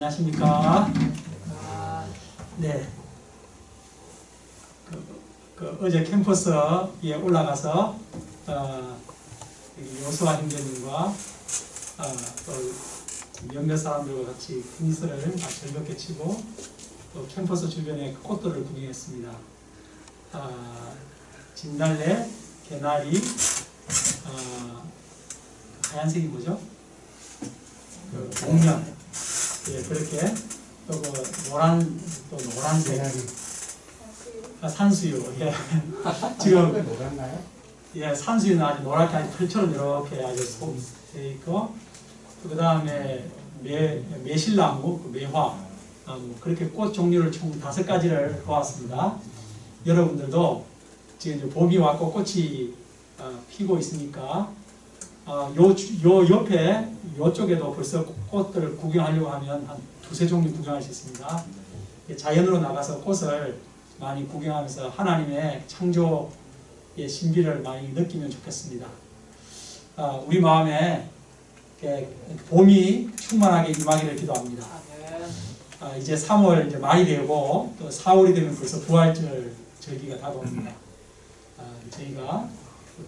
안녕하십니까? 네. 어제 캠퍼스에 올라가서 요수아 형제님과 또 몇몇 사람들과 같이 미술을 즐겁게 치고 또 캠퍼스 주변의 꽃들을 구경했습니다. 진달래, 개나리, 하얀색이 뭐죠? 목련. 예, 그렇게 또 노란색 산수유. 예. 지금 예, 산수유는 아주 노랗게 아주 털처럼 이렇게 아주 돼 있고, 그 다음에 매실나무, 매화, 그렇게 꽃 종류를 총 5가지를 보았습니다. 여러분들도 지금 이제 봄이 왔고 꽃이 피고 있으니까 요 옆에 요쪽에도 벌써 꽃들을 구경하려고 하면 한 2-3종류 구경할 수 있습니다. 자연으로 나가서 꽃을 많이 구경하면서 하나님의 창조의 신비를 많이 느끼면 좋겠습니다. 우리 마음에 봄이 충만하게 임하기를 기도합니다. 이제 3월 이제 말이 되고 또 4월이 되면 벌써 부활절 절기가 다가옵니다. 저희가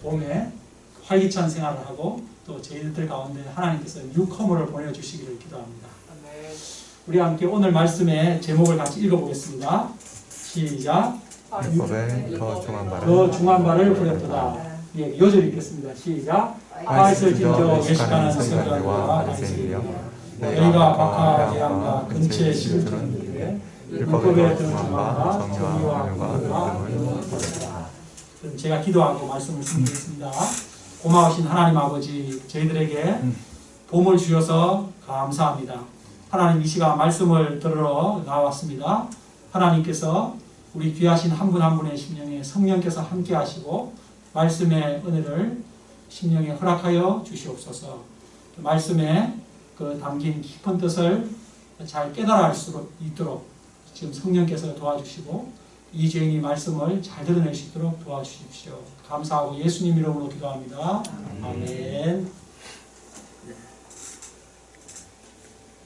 봄에 활기찬 생활을 하고 또 저희들 가운데 하나님께서 뉴커머를 보내주시기를 기도합니다. 우리 함께 오늘 말씀의 제목을 같이 읽어보겠습니다. 시작. 더 중한 발을 부렸도다. 예, 요절 읽겠습니다. 시작. 화이슬 진저 외식하는 서기관과 바리새인이여, 너희가 박하 재앙과 근처에 심을 들었는데 율법에 등중한바 정의와 공의와 의를 버렸다. 그럼 제가 기도하고 말씀을 드리겠습니다. 고마우신 하나님 아버지, 저희들에게 봄을 주셔서 감사합니다. 하나님, 이 시간 말씀을 들으러 나왔습니다. 하나님께서 우리 귀하신 한 분 한 분의 심령에 성령께서 함께 하시고 말씀의 은혜를 심령에 허락하여 주시옵소서. 말씀에 그 담긴 깊은 뜻을 잘 깨달아 수 있도록 지금 성령께서 도와주시고 이 죄인이 말씀을 잘 드러낼 수 있도록 도와주십시오. 감사하고 예수님 이름으로 기도합니다. 아멘.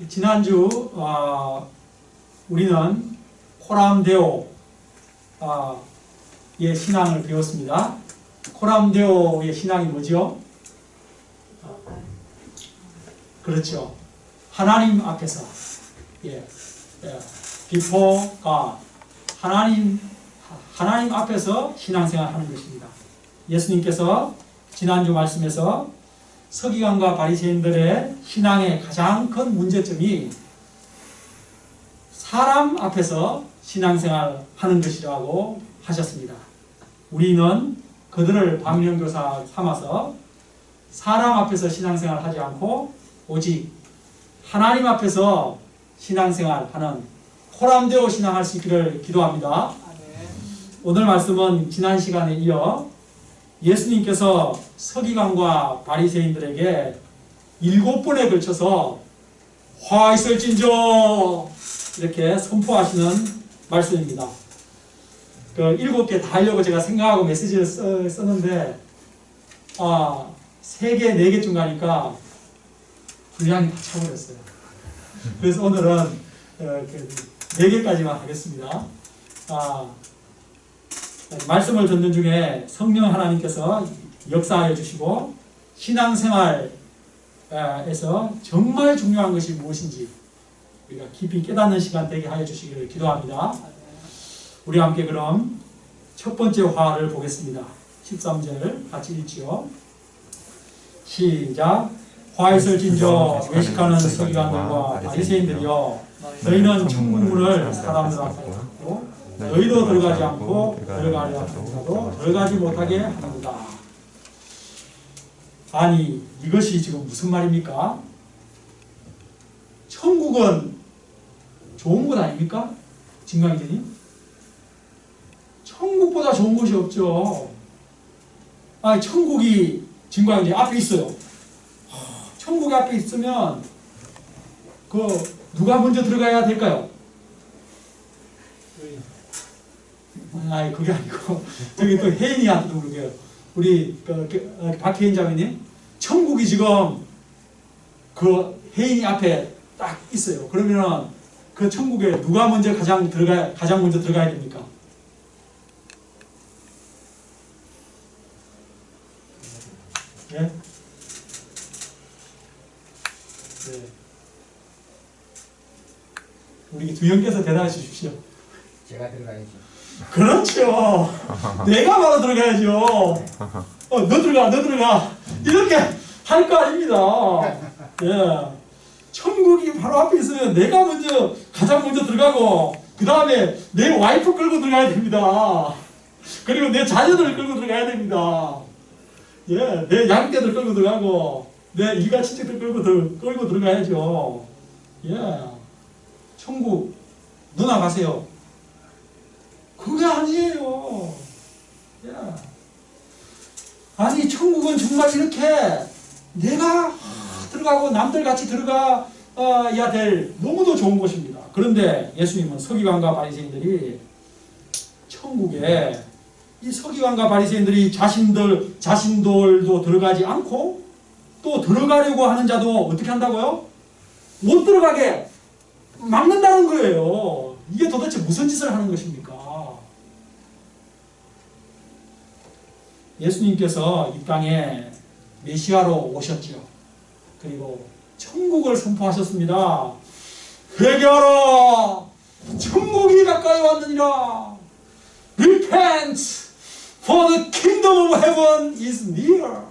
지난주 우리는 코람데오의 신앙을 배웠습니다. 코람데오의 신앙이 뭐죠? 그렇죠. 하나님 앞에서 before God, 하나님 앞에서 신앙생활 하는 것입니다. 예수님께서 지난주 말씀에서 서기관과 바리새인들의 신앙의 가장 큰 문제점이 사람 앞에서 신앙생활 하는 것이라고 하셨습니다. 우리는 그들을 방면교사 삼아서 사람 앞에서 신앙생활 하지 않고 오직 하나님 앞에서 신앙생활 하는 코람데오 신앙할 수 있기를 기도합니다. 오늘 말씀은 지난 시간에 이어 예수님께서 서기관과 바리새인들에게 7번에 걸쳐서 화 있을진저 이렇게 선포하시는 말씀입니다. 그 7개 다 하려고 제가 생각하고 메시지를 썼는데 3개, 4개쯤 가니까 분량이 다 차버렸어요. 그래서 오늘은 4개까지만 하겠습니다. 말씀을 듣는 중에 성령 하나님께서 역사하여 주시고 신앙생활에서 정말 중요한 것이 무엇인지 우리가 깊이 깨닫는 시간 되게 하여 주시기를 기도합니다. 우리 함께 그럼 첫 번째 화를 보겠습니다. 13절 같이 읽지요. 시작. 화에서 진저 외식하는 서기관들과 바리새인들이여, 너희는 천국문을 사람들 앞에 닫고 너희도 들어가지 않고 들어가려 하더라도 들어가지 못하게 하는구나. 아니, 이것이 지금 무슨 말입니까? 천국은 좋은 곳 아닙니까? 진강이님? 천국보다 좋은 곳이 없죠. 천국이 진강이님 앞에 있어요. 천국이 앞에 있으면 누가 먼저 들어가야 될까요? 그게 아니고 저기 또 혜인이한테도 물어봐요. 우리 박혜인 자매님, 천국이 지금 그 혜인이 앞에 딱 있어요. 그러면은 그 천국에 누가 먼저 가장 먼저 들어가야 됩니까? 예? 네. 우리 두영께서 대답해 주십시오. 제가 들어가야죠. 그렇죠. 내가 바로 들어가야죠. 너 들어가. 이렇게 할 거 아닙니다. 예. 천국이 바로 앞에 있으면 내가 가장 먼저 들어가고, 그 다음에 내 와이프 끌고 들어가야 됩니다. 그리고 내 자녀들을 끌고 들어가야 됩니다. 예, 내 양떼들 끌고 들어가고, 내 일가 친척들 끌고 들어가야죠. 예. 천국, 누나 가세요. 그게 아니에요. 예. 아니, 천국은 정말 이렇게 내가 들어가고 남들 같이 들어가야 될 너무도 좋은 곳입니다. 그런데 예수님은 서기관과 바리새인들이 천국에 이 서기관과 바리새인들이 자신들도 들어가지 않고 또 들어가려고 하는 자도 어떻게 한다고요? 못 들어가게 막는다는 거예요. 이게 도대체 무슨 짓을 하는 것입니까? 예수님께서 이 땅에 메시아로 오셨죠. 그리고 천국을 선포하셨습니다. 회개하라! 천국이 가까이 왔느니라! Repent! For the kingdom of heaven is near!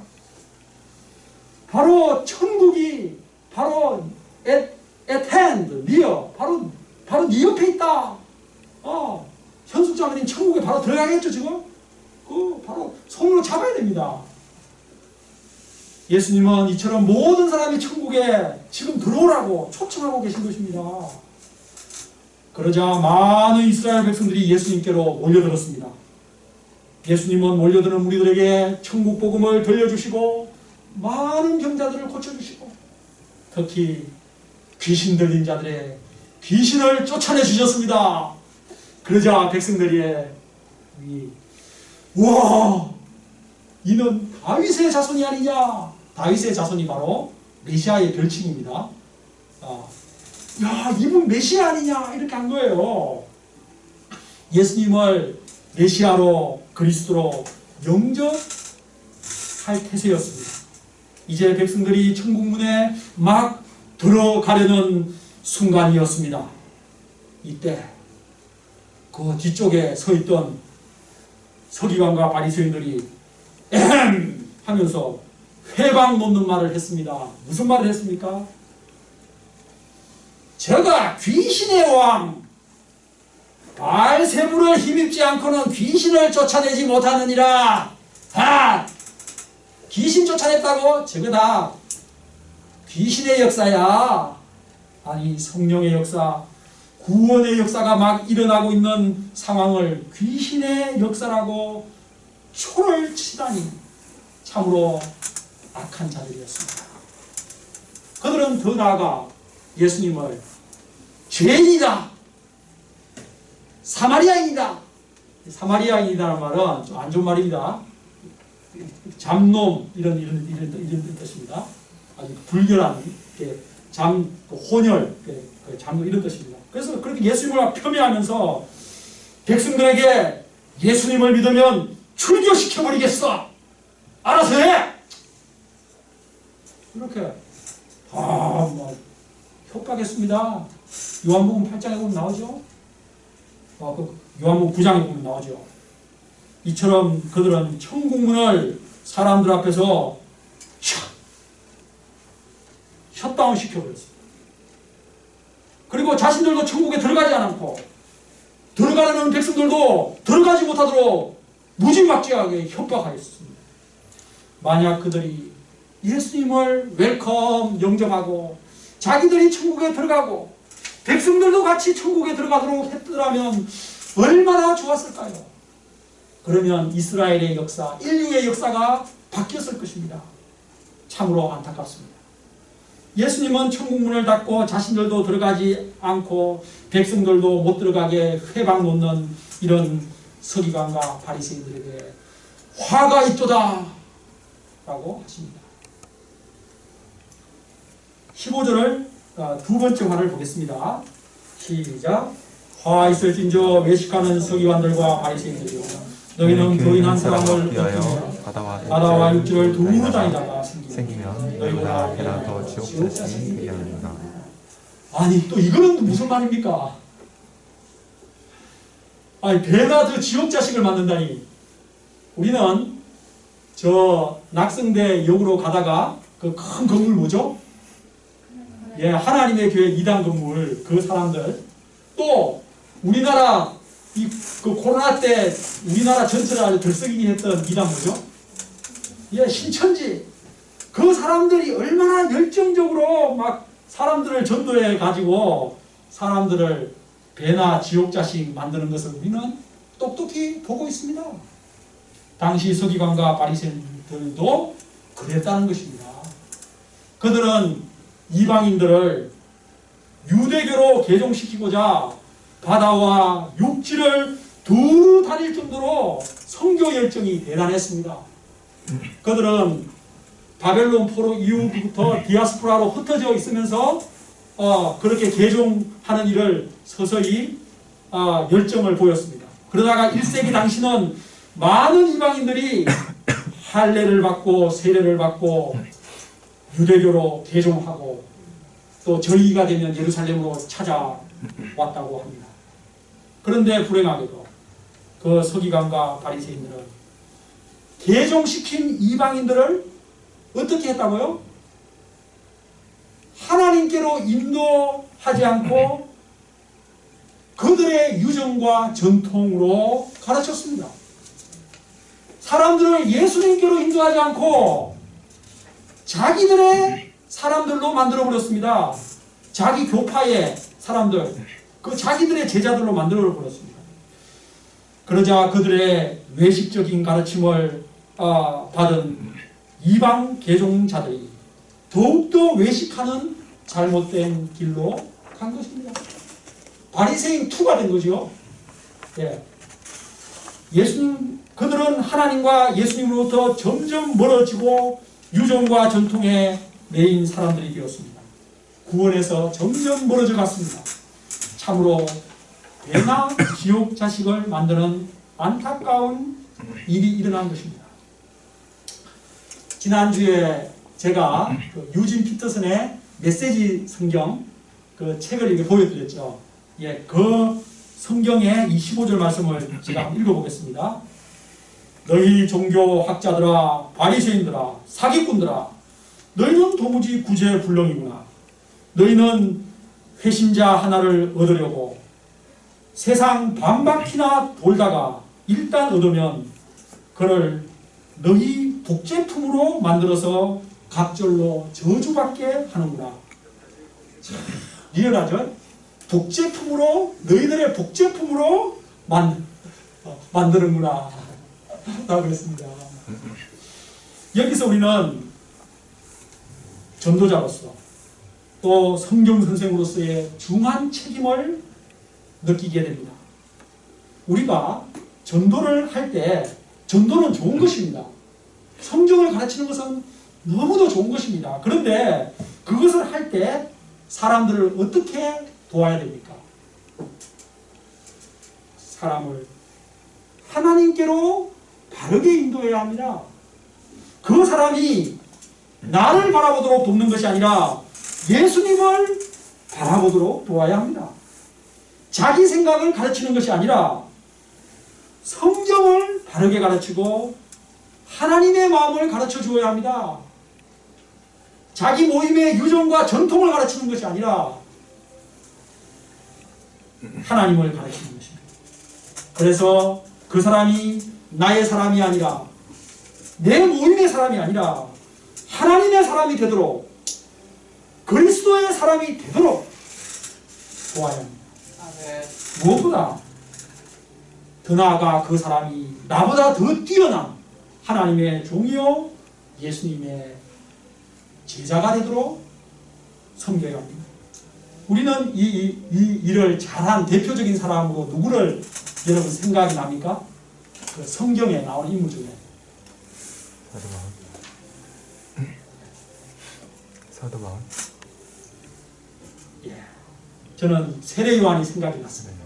바로 천국이 바로 at hand, near, 바로 네 옆에 있다. 현숙자매님 천국에 바로 들어가겠죠 지금? 바로 손으로 잡아야 됩니다. 예수님은 이처럼 모든 사람이 천국에 지금 들어오라고 초청하고 계신 것입니다. 그러자 많은 이스라엘 백성들이 예수님께로 몰려들었습니다. 예수님은 몰려드는 무리들에게 천국 복음을 들려주시고 많은 병자들을 고쳐주시고 특히 귀신 들린 자들의 귀신을 쫓아내 주셨습니다. 그러자 백성들이 우와, 이는 다윗의 자손이 아니냐. 다윗의 자손이 바로 메시아의 별칭입니다. 야, 이분 메시아 아니냐 이렇게 한 거예요. 예수님을 메시아로 그리스도로 영접할 태세였습니다. 이제 백성들이 천국문에 막 들어가려는 순간이었습니다. 이때 그 뒤쪽에 서 있던 서기관과 바리새인들이 에헴 하면서 회방 놓는 말을 했습니다. 무슨 말을 했습니까? 제가 귀신의 왕 바알세불을 힘입지 않고는 귀신을 쫓아내지 못하느니라. 귀신 쫓아냈다고? 저거 다 귀신의 역사야. 아니, 성령의 역사, 구원의 역사가 막 일어나고 있는 상황을 귀신의 역사라고 초를 치다니 참으로 악한 자들이었습니다. 그들은 더 나아가 예수님을 죄인이다, 사마리아인이다. 사마리아인이라는 말은 좀 안 좋은 말입니다. 잡놈 이런 뜻입니다. 아주 불결한 혼혈, 잡놈 이런 뜻입니다. 그래서 그렇게 예수님을 폄훼하면서 백성들에게 예수님을 믿으면 출교시켜버리겠어. 알아서 해. 이렇게 협박했습니다. 요한복음 8장에 보면 나오죠. 요한복음 9장에 보면 나오죠. 이처럼 그들은 천국문을 사람들 앞에서 셧다운 시켜버렸습니다. 그리고 자신들도 천국에 들어가지 않고 들어가려는 백성들도 들어가지 못하도록 무지막지하게 협박하였습니다. 만약 그들이 예수님을 웰컴 영접하고 자기들이 천국에 들어가고 백성들도 같이 천국에 들어가도록 했더라면 얼마나 좋았을까요? 그러면 이스라엘의 역사, 인류의 역사가 바뀌었을 것입니다. 참으로 안타깝습니다. 예수님은 천국문을 닫고 자신들도 들어가지 않고 백성들도 못 들어가게 회방 놓는 이런 서기관과 바리새인들에게 화가 있도다 라고 하십니다. 15절을 두 번째 화를 보겠습니다. 시작. 화 있을진저 외식하는 서기관들과 바리새인들이요 너희는 교인 한 사람을 위하여 바다와 육지를 두루 다니다가 생기면 너희보다 배나 더 지옥 자식이 되게 하느니라. 아니 또 이거는 무슨 말입니까? 아니 배나 더 지옥 자식을 만든다니. 우리는 저 낙성대 역으로 가다가 그 큰 건물 뭐죠? 예, 하나님의 교회 2단 건물 그 사람들 또 우리나라 그 코로나 때 우리나라 전체를 아주 들썩이게 했던 2단 뭐죠? 예, 신천지 그 사람들이 얼마나 열정적으로 막 사람들을 전도해 가지고 사람들을 배나 지옥 자식 만드는 것을 우리는 똑똑히 보고 있습니다. 당시 서기관과 바리새인들도 그랬다는 것입니다. 그들은 이방인들을 유대교로 개종시키고자 바다와 육지를 두루 다닐 정도로 선교 열정이 대단했습니다. 그들은 바벨론 포로 이후부터 디아스포라로 흩어져 있으면서 그렇게 개종하는 일을 서서히 열정을 보였습니다. 그러다가 1세기 당시는 많은 이방인들이 할례를 받고 세례를 받고 유대교로 개종하고 또 절기가 되면 예루살렘으로 찾아왔다고 합니다. 그런데 불행하게도 그 서기관과 바리새인들은 개종시킨 이방인들을 어떻게 했다고요? 하나님께로 인도하지 않고 그들의 유전과 전통으로 가르쳤습니다. 사람들을 예수님께로 인도하지 않고 자기들의 사람들로 만들어버렸습니다. 자기 교파의 사람들, 그 자기들의 제자들로 만들어버렸습니다. 그러자 그들의 외식적인 가르침을 받은 이방 개종자들이 더욱더 외식하는 잘못된 길로 간 것입니다. 바리새인 2가 된 거죠. 예. 그들은 하나님과 예수님으로부터 점점 멀어지고 유전과 전통에 매인 사람들이 되었습니다. 구원에서 점점 멀어져 갔습니다. 참으로 배나 지옥 자식을 만드는 안타까운 일이 일어난 것입니다. 지난주에 제가 그 유진 피터슨의 메시지 성경 그 책을 이렇게 보여드렸죠. 예, 그 성경의 이 15절 말씀을 제가 한번 읽어보겠습니다. 너희 종교학자들아, 바리새인들아, 사기꾼들아, 너희는 도무지 구제불능이구나. 너희는 회심자 하나를 얻으려고 세상 반바퀴나 돌다가 일단 얻으면 그를 너희 복제품으로 만들어서 갑절로 저주받게 하는구나. 리얼하죠? 복제품으로, 너희들의 복제품으로 만드는구나 라고 그랬습니다. 여기서 우리는 전도자로서 또 성경 선생으로서의 중한 책임을 느끼게 됩니다. 우리가 전도를 할 때 전도는 좋은 것입니다. 성경을 가르치는 것은 너무도 좋은 것입니다. 그런데 그것을 할 때 사람들을 어떻게 도와야 됩니까? 사람을 하나님께로 바르게 인도해야 합니다. 그 사람이 나를 바라보도록 돕는 것이 아니라 예수님을 바라보도록 도와야 합니다. 자기 생각을 가르치는 것이 아니라 성경을 바르게 가르치고 하나님의 마음을 가르쳐 주어야 합니다. 자기 모임의 유전과 전통을 가르치는 것이 아니라 하나님을 가르치는 것입니다. 그래서 그 사람이 나의 사람이 아니라 내 모임의 사람이 아니라 하나님의 사람이 되도록 그리스도의 사람이 되도록 도와야 합니다. 무엇보다 더 나아가 그 사람이 나보다 더 뛰어난 하나님의 종이요 예수님의 제자가 되도록 섬겨야 합니다. 우리는 이 일을 잘한 대표적인 사람으로 누구를 여러분 생각이 납니까? 그 성경에 나오는 인물 중에 사도 바울. 저는 세례 요한이 생각이 났습니다.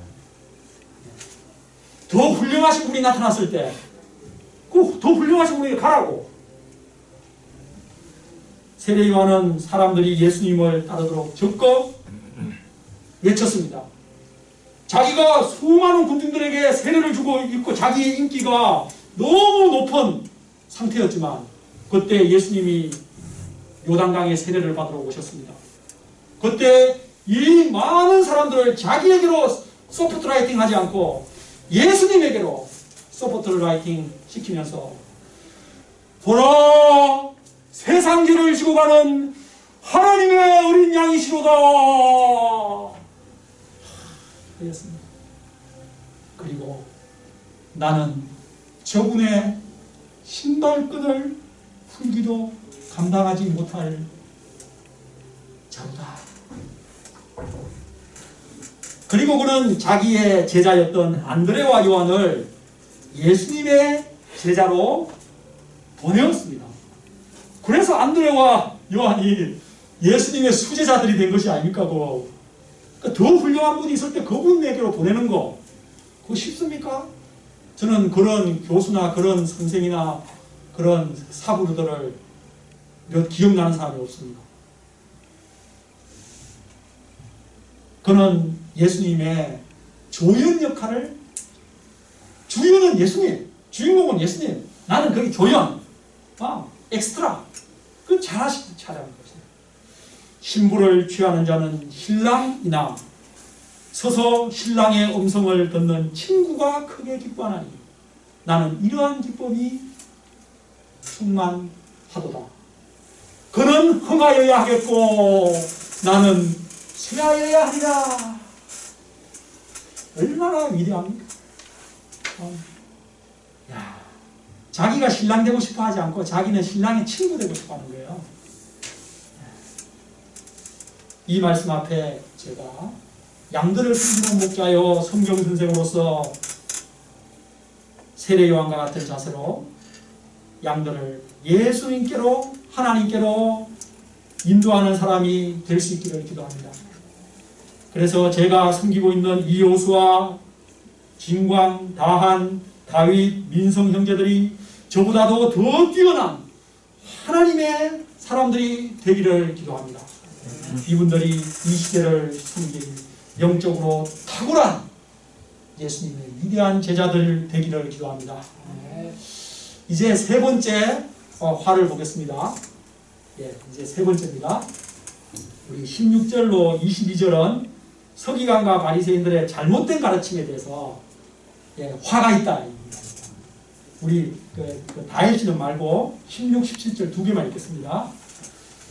더 훌륭하신 분이 나타났을 때 그 더 훌륭하신 분이 가라고. 세례 요한은 사람들이 예수님을 따르도록 적극 외쳤습니다. 자기가 수많은 군중들에게 세례를 주고 있고 자기의 인기가 너무 높은 상태였지만 그때 예수님이 요단강에 세례를 받으러 오셨습니다. 그때 이 많은 사람들을 자기에게로 소프트라이팅 하지 않고 예수님에게로 소프트라이팅 시키면서 보라, 세상 죄를 지고 가는 하나님의 어린 양이시로다 그랬습니다. 그리고 나는 저분의 신발끈을 풀기도 감당하지 못할 자로다. 그리고 그는 자기의 제자였던 안드레와 요한을 예수님의 제자로 보내었습니다. 그래서 안드레와 요한이 예수님의 수제자들이 된 것이 아닙니까? 그러니까 더 훌륭한 분이 있을 때 그분에게로 보내는 거 그거 쉽습니까? 저는 그런 교수나 그런 선생이나 그런 사부들을 몇 기억나는 사람이 없습니다. 그는 예수님의 조연 역할을, 주연은 예수님, 주인공은 예수님, 나는 거기 조연, 엑스트라, 그 잘하시는 차라는 것이에요. 신부를 취하는 자는 신랑이나 서서 신랑의 음성을 듣는 친구가 크게 기뻐하나니 나는 이러한 기쁨이 충만하도다. 그는 흥하여야 하겠고 나는 쇠하여야 하리라. 얼마나 위대합니까? 자기가 신랑 되고 싶어 하지 않고 자기는 신랑의 친구 되고 싶어 하는 거예요. 이 말씀 앞에 제가 양들을 숨기는 목자요 성경 선생으로서 세례 요한과 같은 자세로 양들을 예수님께로 하나님께로 인도하는 사람이 될 수 있기를 기도합니다. 그래서 제가 섬기고 있는 이호수와 진광, 다한, 다윗, 민성 형제들이 저보다도 더 뛰어난 하나님의 사람들이 되기를 기도합니다. 이분들이 이 시대를 섬길 영적으로 탁월한 예수님의 위대한 제자들 되기를 기도합니다. 이제 세 번째 화를 보겠습니다. 이제 세 번째입니다. 우리 16절로 22절은 서기관과 바리새인들의 잘못된 가르침에 대해서 화가 있다. 우리 다 읽지는 말고 16, 17절 두 개만 읽겠습니다.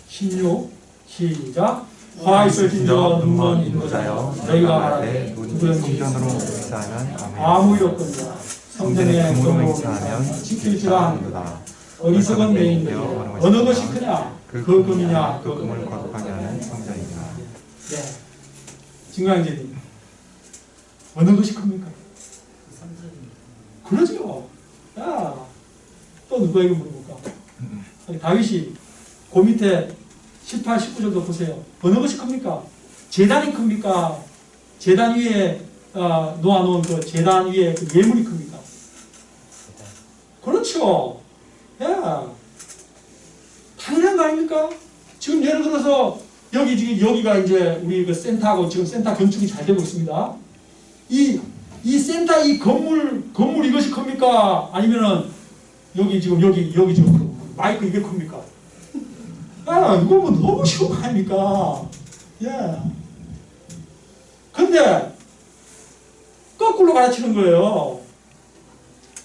16 시작. 화 있을진저 눈먼 인도자여 너희가 말하되 누구든지 행사하면 아무 일 없거니와 성전에 금으로 행사하면 지킬지라 하는도다. 어리석은 매인들이 어느 것이 크냐 그 금이냐 그 금을 거룩하게 하는 성전이니라. 진강제님 어느 것이 큽니까? 그러죠. 또 누구에게 물어볼까? 다윗이 그 밑에 18, 19절도 보세요. 어느 것이 큽니까? 제단이 큽니까? 제단 위에 놓아놓은 그 제단 위에 그 예물이 큽니까? 그렇죠. 당연한 거 아닙니까? 지금 예를 들어서 여기가 이제 우리 그 센터하고 지금 센터 건축이 잘 되고 있습니다. 이 센터 이 건물 이것이 큽니까? 아니면은 여기 지금 마이크 이게 큽니까? 이거 뭐 너무 쉬운 거 아닙니까? 근데 거꾸로 가르치는 거예요.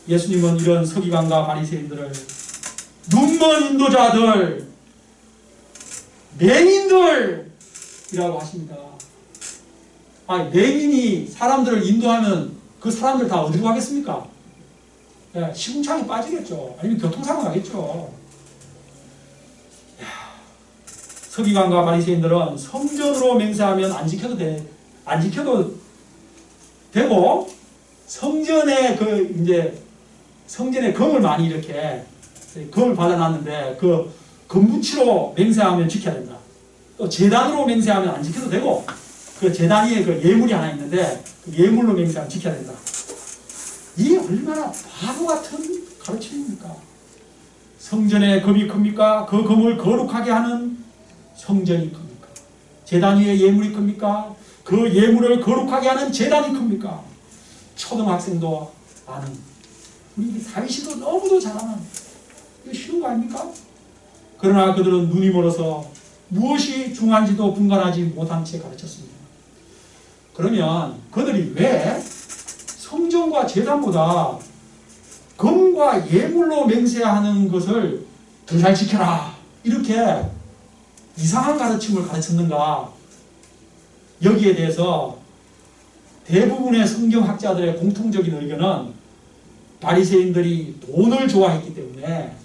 예수님은 이런 서기관과 바리새인들을 눈먼 인도자들, 맹인들이라고 하십니다. 맹인이 사람들을 인도하면 그 사람들 다 어디로 가겠습니까? 시궁창에 빠지겠죠. 아니면 교통사고 나겠죠. 서기관과 바리새인들은 성전으로 맹세하면 안 지켜도 되고 성전에 성전에 금을 많이 이렇게 금을 받아놨는데 그 금붙이로 맹세하면 지켜야 된다. 또 제단으로 맹세하면 안 지켜도 되고 그 제단 위에 그 예물이 하나 있는데 그 예물로 맹세하면 지켜야 된다. 이게 얼마나 바보 같은 가르침입니까? 성전의 금이 큽니까? 그 금을 거룩하게 하는 성전이 큽니까? 제단 위에 예물이 큽니까? 그 예물을 거룩하게 하는 제단이 큽니까? 초등학생도 아는, 우리 사회시도 너무도 잘 아는, 이거 쉬운 거 아닙니까? 그러나 그들은 눈이 멀어서 무엇이 중요한지도 분간하지 못한 채 가르쳤습니다. 그러면 그들이 왜 성전과 제단보다 금과 예물로 맹세하는 것을 더 잘 지켜라, 이렇게 이상한 가르침을 가르쳤는가? 여기에 대해서 대부분의 성경학자들의 공통적인 의견은 바리새인들이 돈을 좋아했기 때문에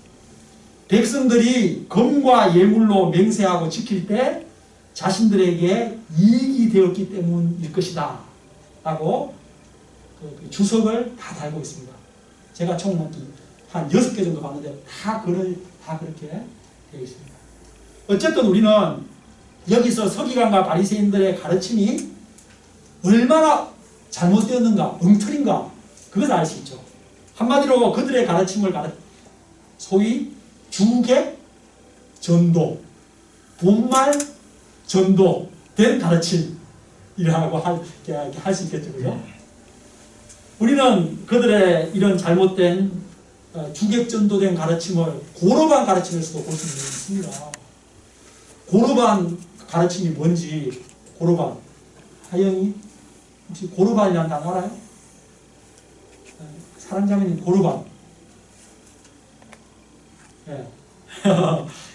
백성들이 금과 예물로 맹세하고 지킬 때 자신들에게 이익이 되었기 때문일 것이다 라고 그 주석을 다 달고 있습니다. 제가 총 한 6개 정도 봤는데 다 그렇게 되어 있습니다. 어쨌든 우리는 여기서 서기관과 바리새인들의 가르침이 얼마나 잘못되었는가, 엉터리인가, 그것을 알 수 있죠. 한마디로 그들의 가르침을 소위 주객 전도, 본말 전도 된 가르침이라고 할 수 있겠죠. 그죠? 우리는 그들의 이런 잘못된 주객 전도된 가르침을 고르반 가르침에서도 볼 수 있습니다. 고르반 가르침이 뭔지, 고르반. 하영이 혹시 고르반이라는 단어 알아요? 사랑자매님 고르반. 예.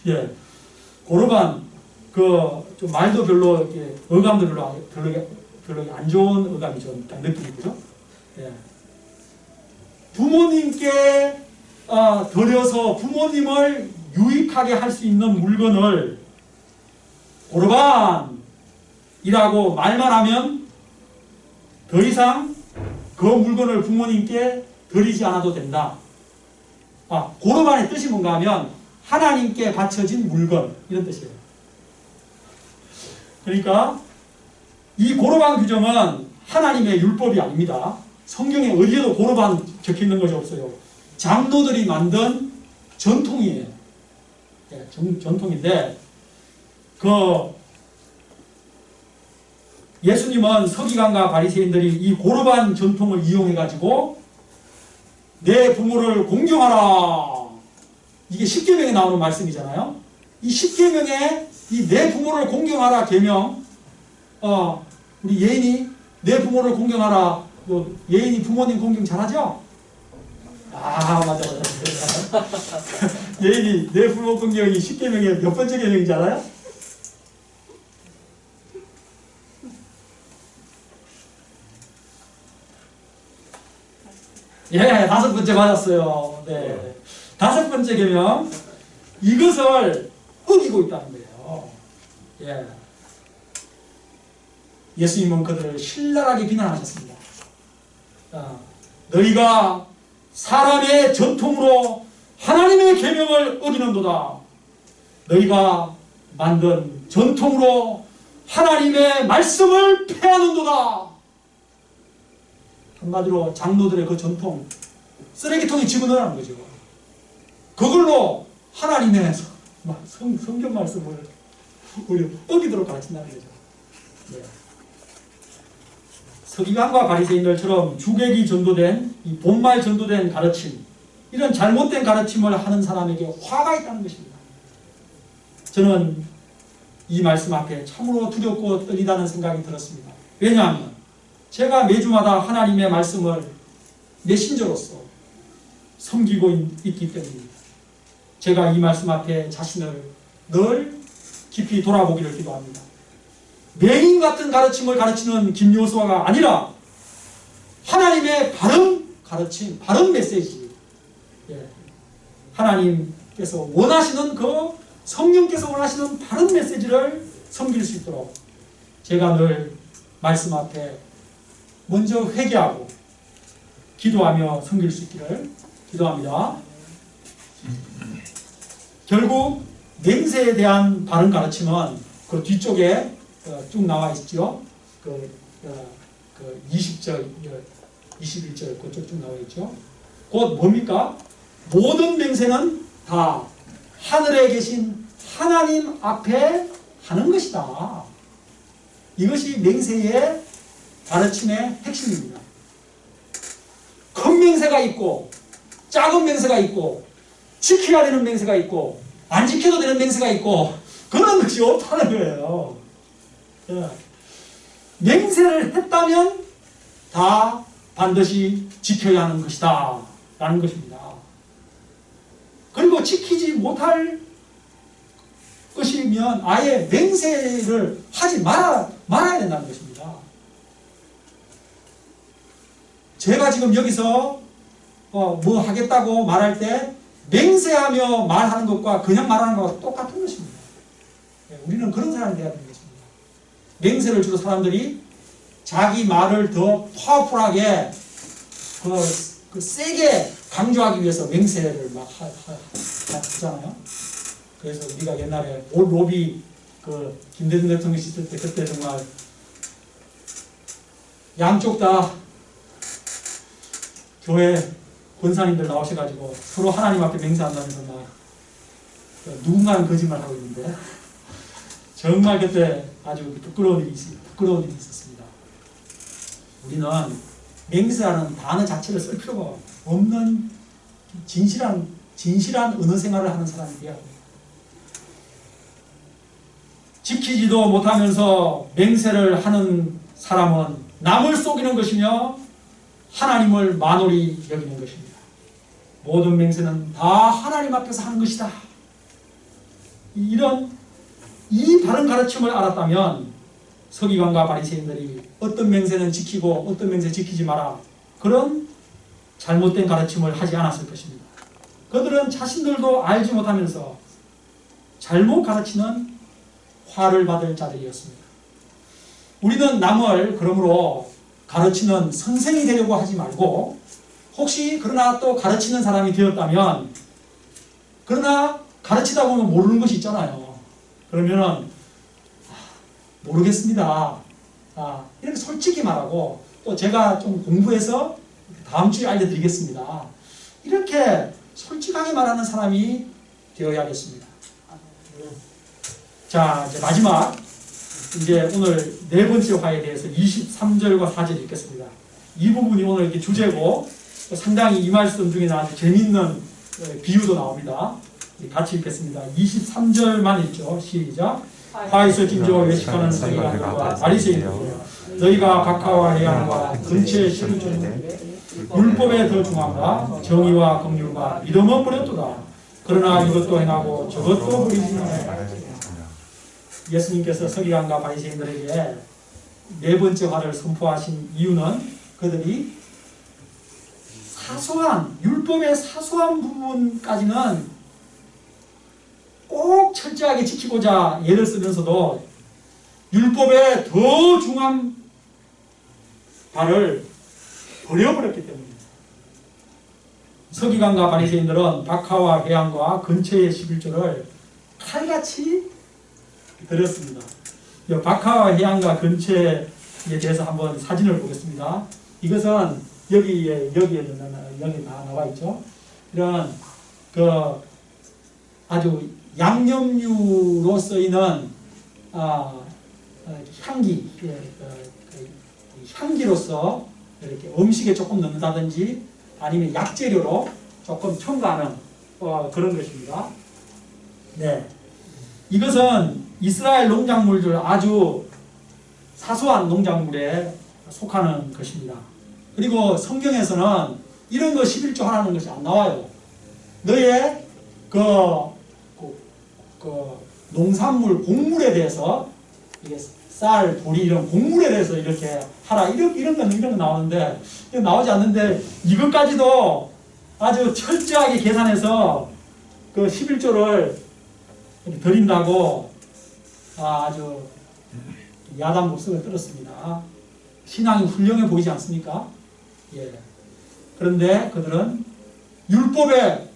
예. 고르반, 좀 말도 별로, 이렇게, 어감도 별로 안 좋은 어감이 좀 느끼고요. 예. 부모님께 드려서 부모님을 유익하게 할 수 있는 물건을 고르반이라고 말만 하면 더 이상 그 물건을 부모님께 드리지 않아도 된다. 고르반의 뜻이 뭔가 하면 하나님께 바쳐진 물건, 이런 뜻이에요. 그러니까 이 고르반 규정은 하나님의 율법이 아닙니다. 성경에 어디에도 고르반 적혀있는 것이 없어요. 장로들이 만든 전통이에요. 네, 전통인데 예수님은 서기관과 바리새인들이 이 고르반 전통을 이용해가지고 내 부모를 공경하라, 이게 십계명에 나오는 말씀이잖아요. 이 십계명에 이 내 부모를 공경하라 계명, 우리 예인이 내 부모를 공경하라, 예인이 부모님 공경 잘하죠? 맞아. 예인이 내 부모 공경이 십계명의 몇 번째 계명인지 알아요? 예, 5번째 맞았어요. 네. 5번째 계명, 이것을 어기고 있다는 거예요. 예. 예수님은 그들을 신랄하게 비난하셨습니다. 너희가 사람의 전통으로 하나님의 계명을 어기는도다. 너희가 만든 전통으로 하나님의 말씀을 폐하는도다. 한마디로 장로들의 그 전통, 쓰레기통에 집어넣으라는 거죠. 그걸로 하나님의 성경 말씀을 우리 어기도록 가르친다는 거죠. 네. 서기관과 바리새인들처럼 주객이 전도된, 이 본말 전도된 가르침, 이런 잘못된 가르침을 하는 사람에게 화가 있다는 것입니다. 저는 이 말씀 앞에 참으로 두렵고 떨리다는 생각이 들었습니다. 왜냐하면 제가 매주마다 하나님의 말씀을 메신저로서 섬기고 있기 때문입니다. 제가 이 말씀 앞에 자신을 늘 깊이 돌아보기를 기도합니다. 맹인 같은 가르침을 가르치는 김효수아가 아니라 하나님의 바른 가르침, 바른 메시지, 하나님께서 원하시는 성령께서 원하시는 바른 메시지를 섬길 수 있도록 제가 늘 말씀 앞에 먼저 회개하고 기도하며 섬길 수 있기를 기도합니다. 결국 맹세에 대한 바른 가르침은 그 뒤쪽에 쭉 나와 있죠. 20절, 21절 그쪽 쭉 나와 있죠. 곧 뭡니까? 모든 맹세는 다 하늘에 계신 하나님 앞에 하는 것이다. 이것이 맹세의 가르침의 핵심입니다. 큰 맹세가 있고 작은 맹세가 있고 지켜야 되는 맹세가 있고 안 지켜도 되는 맹세가 있고 그런 것이 없다는 거예요. 맹세를 했다면 다 반드시 지켜야 하는 것이다 라는 것입니다. 그리고 지키지 못할 것이면 아예 맹세를 하지 말아야 된다는 것입니다. 제가 지금 여기서 뭐 하겠다고 말할 때 맹세하며 말하는 것과 그냥 말하는 것과 똑같은 것입니다. 우리는 그런 사람이 되어야 되는 것입니다. 맹세를 주로 사람들이 자기 말을 더 파워풀하게 그 세게 강조하기 위해서 맹세를 막 하잖아요. 그래서 우리가 옛날에 올 로비 김대중 대통령 있을 때 그때 정말 양쪽 다 교회 권사님들 나오셔가지고 서로 하나님 앞에 맹세한다면서 막 누군가는 거짓말 하고 있는데 정말 그때 아주 부끄러운 일이 있었습니다. 우리는 맹세하는 단어 자체를 쓸 필요가 없는 진실한 은어 생활을 하는 사람이 되어야 합니다. 지키지도 못하면서 맹세를 하는 사람은 남을 속이는 것이며 하나님을 만홀히 여기는 것입니다. 모든 맹세는 다 하나님 앞에서 하는 것이다. 이 바른 가르침을 알았다면 서기관과 바리새인들이 어떤 맹세는 지키고 어떤 맹세 지키지 마라 그런 잘못된 가르침을 하지 않았을 것입니다. 그들은 자신들도 알지 못하면서 잘못 가르치는 화를 받을 자들이었습니다. 우리는 남을 그러므로 가르치는 선생이 되려고 하지 말고 혹시 그러나 또 가르치는 사람이 되었다면 그러나 가르치다 보면 모르는 것이 있잖아요. 그러면은 모르겠습니다. 이렇게 솔직히 말하고 또 제가 좀 공부해서 다음 주에 알려드리겠습니다. 이렇게 솔직하게 말하는 사람이 되어야겠습니다. 자, 이제 마지막 이제 오늘 네 번째 화에 대해서 23절과 4절 읽겠습니다. 이 부분이 오늘 이렇게 주제고 상당히 이 말씀 중에 아주 재미있는 비유도 나옵니다. 같이 읽겠습니다. 23절만 읽죠. 시작. 화에서 진저와 외식하는 서기관들과 바리새인들 너희가 박하와 해안과 근처에 심으시는 율법에 더 중함과 정의와 긍휼과 믿음은 버렸도다. 그러나 이것도 행하고 저것도 버리지 말아라. 예수님께서 서기관과 바리새인들에게 네 번째 화를 선포하신 이유는 그들이 사소한 율법의 사소한 부분까지는 꼭 철저하게 지키고자 예를 쓰면서도 율법의 더 중요한 바를 버려버렸기 때문입니다. 서기관과 바리새인들은 박하와 회양과 근처의 11조를 칼같이 드렸습니다. 박하와 해안과 근처에 대해서 한번 사진을 보겠습니다. 이것은 여기 다 나와 있죠. 이런 아주 양념류로 쓰이는 향기로서 이렇게 음식에 조금 넣는다든지 아니면 약재료로 조금 첨가하는 그런 것입니다. 네, 이것은 이스라엘 농작물들 아주 사소한 농작물에 속하는 것입니다. 그리고 성경에서는 이런 거 11조 하라는 것이 안 나와요. 너의 농산물, 곡물에 대해서 이게 쌀, 보리 이런 곡물에 대해서 이렇게 하라 이런 건 나오는데 이건 나오지 않는데 이것까지도 아주 철저하게 계산해서 그 11조를 드린다고 아주 야단 목숨을 들었습니다. 신앙이 훌륭해 보이지 않습니까? 예. 그런데 그들은 율법에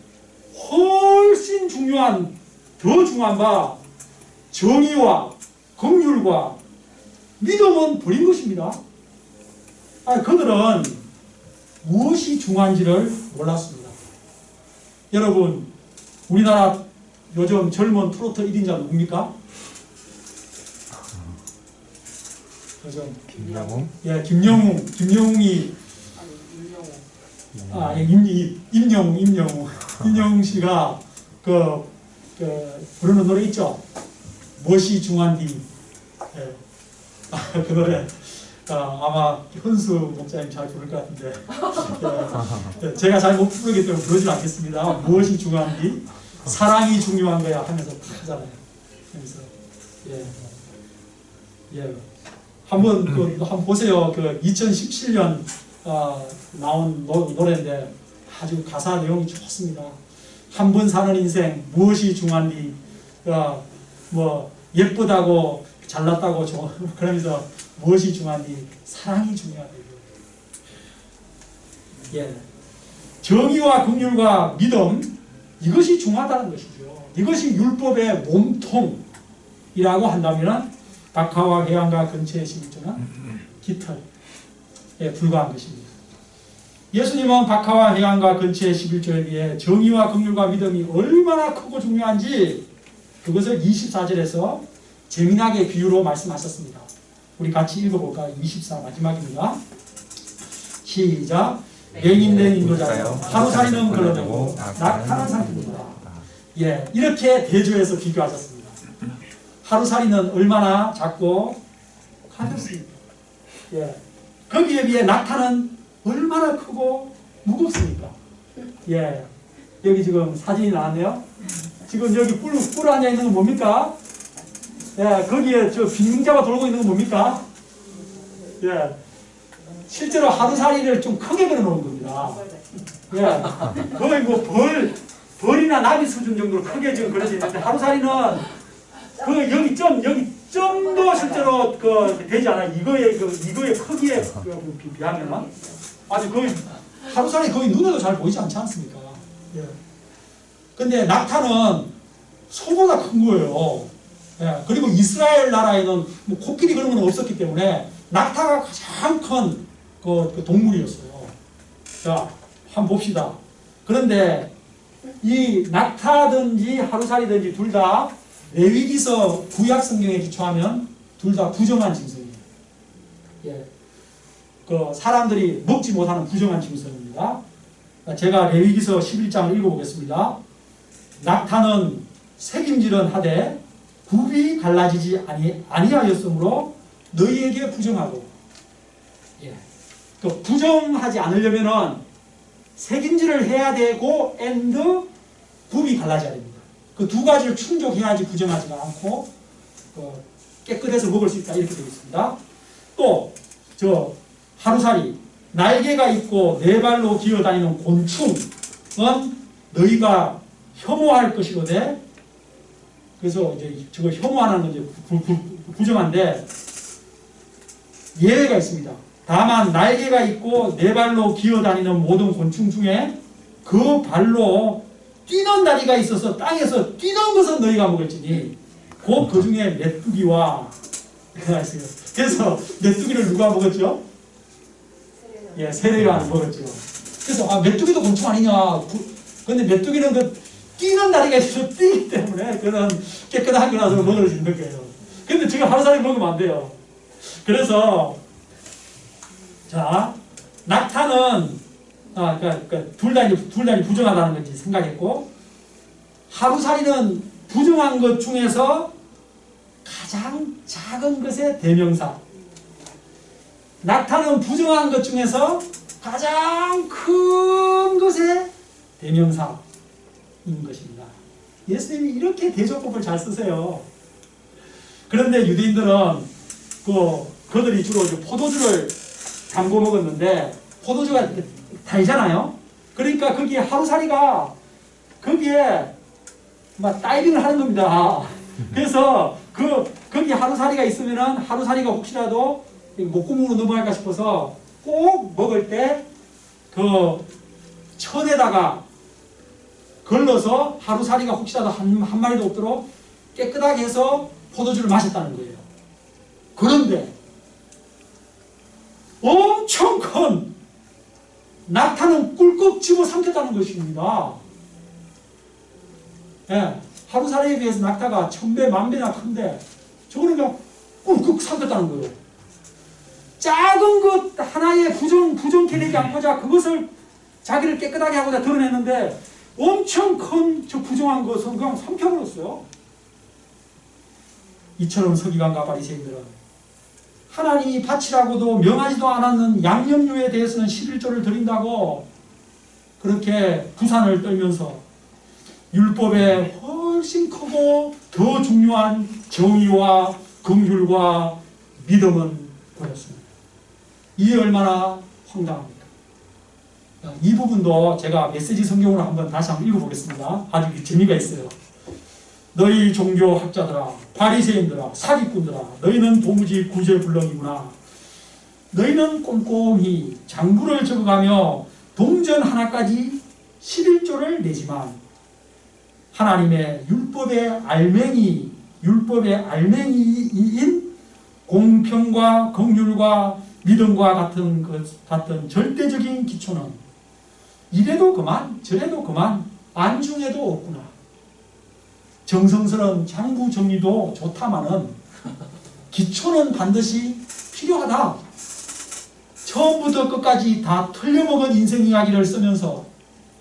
훨씬 더 중요한 바 정의와 긍휼과 믿음은 버린 것입니다. 그들은 무엇이 중요한지를 몰랐습니다. 여러분, 우리나라 요즘 젊은 트로트 1인자 누굽니까? 요즘 김영웅? 예, 김영웅이 임영웅 씨가 그 부르는 노래 있죠. 무엇이 중요한디. 예. 그 노래 아마 현수 목사님 잘 부를 것 같은데 예. 제가 잘 못 부르기 때문에 부르지 않겠습니다. 무엇이 중요한디? 사랑이 중요한 거야 하면서 다 하잖아요. 그래서 예. 한번 보세요. 그 2017년 나온 노래인데 아주 가사 내용이 좋습니다. 한 번 사는 인생 무엇이 중요한디? 뭐 예쁘다고 잘났다고 그러면서 무엇이 중요한디? 사랑이 중요하다. 예. 정의와 긍휼과 믿음 이것이 중요하다는 것이죠. 이것이 율법의 몸통이라고 한다면 박하와 해안가 근처의 11조는 깃털에 불과한 것입니다. 예수님은 박하와 해안가 근처의 11조에 비해 정의와 긍휼과 믿음이 얼마나 크고 중요한지 그것을 24절에서 재미나게 비유로 말씀하셨습니다. 우리 같이 읽어볼까요? 24 마지막입니다. 시작. 맹인된 인도자여 하루살이는 걸러내고 낙타는 삼킵니다. 예, 이렇게 대조해서 비교하셨습니다. 하루살이는 얼마나 작고 가볍습니다. 예, 거기에 비해 낙타는 얼마나 크고 무겁습니까? 예, 여기 지금 사진이 나왔네요. 지금 여기 뿔 앉아 있는 건 뭡니까? 예, 거기에 저 빈자가 돌고 있는 건 뭡니까? 예, 실제로 하루살이를 좀 크게 그려놓은 겁니다. 예, 거의 뭐 벌이나 나비 수준 정도로 크게 지금 그려져 있는데 하루살이는 여기 점도 실제로 되지 않아요. 이거의 크기에 비하면 아주 거의 하루살이 거의 눈에도 잘 보이지 않지 않습니까? 예. 근데 낙타는 소보다 큰 거예요. 예. 그리고 이스라엘 나라에는 뭐 코끼리 그런 건 없었기 때문에 낙타가 가장 큰 그 동물이었어요. 자, 한번 봅시다. 그런데 이 낙타든지 하루살이든지 둘 다 레위기서 구약 성경에 기초하면 둘 다 부정한 짐승이에요. 예. 그 사람들이 먹지 못하는 부정한 짐승입니다. 제가 레위기서 11장을 읽어보겠습니다. 낙타는 새김질은 하되 굽이 갈라지지 아니하였으므로 너희에게 부정하고, 예. 그 부정하지 않으려면은 새김질을 해야 되고 굽이 갈라져야 됩니다. 그 두 가지를 충족해야지 부정하지가 않고 깨끗해서 먹을 수 있다 이렇게 되어 있습니다. 또 저 하루살이 날개가 있고 네 발로 기어다니는 곤충은 너희가 혐오할 것이로되, 그래서 이제 저거 혐오하는 건 이제 부정한데 예외가 있습니다. 다만 날개가 있고 네 발로 기어다니는 모든 곤충 중에 그 발로 뛰는 다리가 있어서 땅에서 뛰는 것은 너희가 먹을지니 곧 그 중에 메뚜기와 그래서 메뚜기를 누가 먹었죠? 예, 세례가 먹었죠. 그래서 메뚜기도 곤충 아니냐? 근데 메뚜기는 그 뛰는 다리가 있어서 뛰기 때문에 그는 깨끗한 거라서 먹을 수 있는 거예요. 근데 지금 하루살이 먹으면 안 돼요. 그래서 자, 낙타는 그러니까 둘 다 부정하다는 건지 생각했고, 하루살이는 부정한 것 중에서 가장 작은 것의 대명사, 낙타는 부정한 것 중에서 가장 큰 것의 대명사인 것입니다. 예수님이 이렇게 대조법을 잘 쓰세요. 그런데 유대인들은 그들이 주로 포도주를 담궈 먹었는데 포도주가 달잖아요. 그러니까 거기에 하루살이가 거기에 막 다이빙을 하는 겁니다. 그래서 거기 하루살이가 있으면은 하루살이가 혹시라도 목구멍으로 넘어갈까 싶어서 꼭 먹을 때 그 천에다가 걸러서 하루살이가 혹시라도 한 마리도 없도록 깨끗하게 해서 포도주를 마셨다는 거예요. 그런데 엄청 큰 낙타는 꿀꺽 집어 삼켰다는 것입니다. 예, 하루살이에 비해서 낙타가 1000배, 10,000배나 큰데 저거는 그냥 꿀꺽 삼켰다는 거예요. 작은 것 하나에 부정케 되지 않고자 그것을 자기를 깨끗하게 하고자 드러냈는데 엄청 큰 저 부정한 것은 그냥 삼켜버렸어요. 이처럼 서기관과 바리새인들은 하나님이 바치라고도 명하지도 않았는 양념류에 대해서는 11조를 드린다고 그렇게 부산을 떨면서 율법에 훨씬 크고 더 중요한 정의와 긍휼과 믿음은 버렸습니다. 이게 얼마나 황당합니까? 이 부분도 제가 메시지 성경으로 한번 다시 한번 읽어보겠습니다. 아주 재미가 있어요. 너희 종교학자들아, 바리새인들아, 사기꾼들아, 너희는 도무지 구제불능이구나. 너희는 꼼꼼히 장부를 적어가며 동전 하나까지 11조를 내지만 하나님의 율법의 알맹이인 공평과 긍휼과 믿음과 같은 절대적인 기초는 이래도 그만 저래도 그만 안중에도 없구나. 정성스러운 장부 정리도 좋다마는 기초는 반드시 필요하다. 처음부터 끝까지 다 틀려먹은 인생 이야기를 쓰면서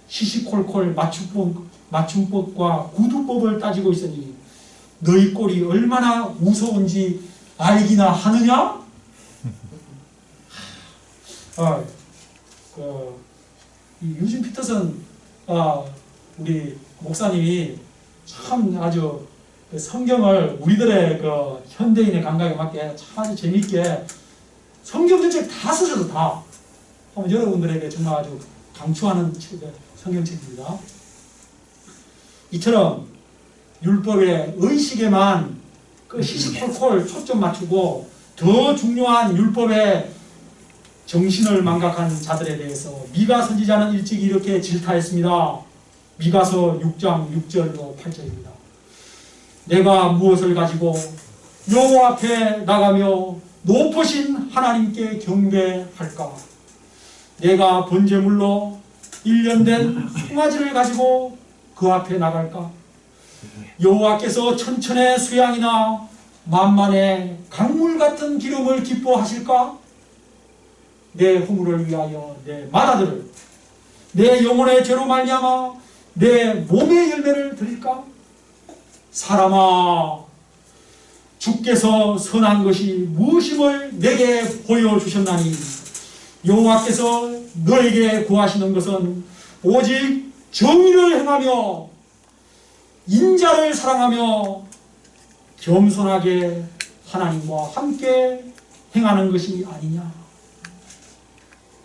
시시콜콜 맞춤법과 구두법을 따지고 있으니 너희 꼴이 얼마나 무서운지 알기나 하느냐? 유진 피터슨 우리 목사님이 참 아주 성경을 우리들의 그 현대인의 감각에 맞게 참 아주 재미있게 성경 전체 다 쓰셔도 다 한번 여러분들에게 정말 아주 강추하는 성경책입니다. 이처럼 율법의 의식에만 그 시시콜콜 초점 맞추고 더 중요한 율법의 정신을 망각한 자들에 대해서 미가 선지자는 일찍 이렇게 질타했습니다. 미가서 6장 6절로 8절입니다. 내가 무엇을 가지고 여호와 앞에 나가며 높으신 하나님께 경배할까? 내가 번제물로 1년 된 송아지를 가지고 그 앞에 나갈까? 여호와께서 천천의 수양이나 만만의 강물 같은 기름을 기뻐하실까? 내 허물을 위하여 내 맏아들을 내 영혼의 죄로 말미암아 내 몸의 열매를 드릴까? 사람아, 주께서 선한 것이 무엇임을 내게 보여주셨나니 여호와께서 너에게 구하시는 것은 오직 정의를 행하며 인자를 사랑하며 겸손하게 하나님과 함께 행하는 것이 아니냐.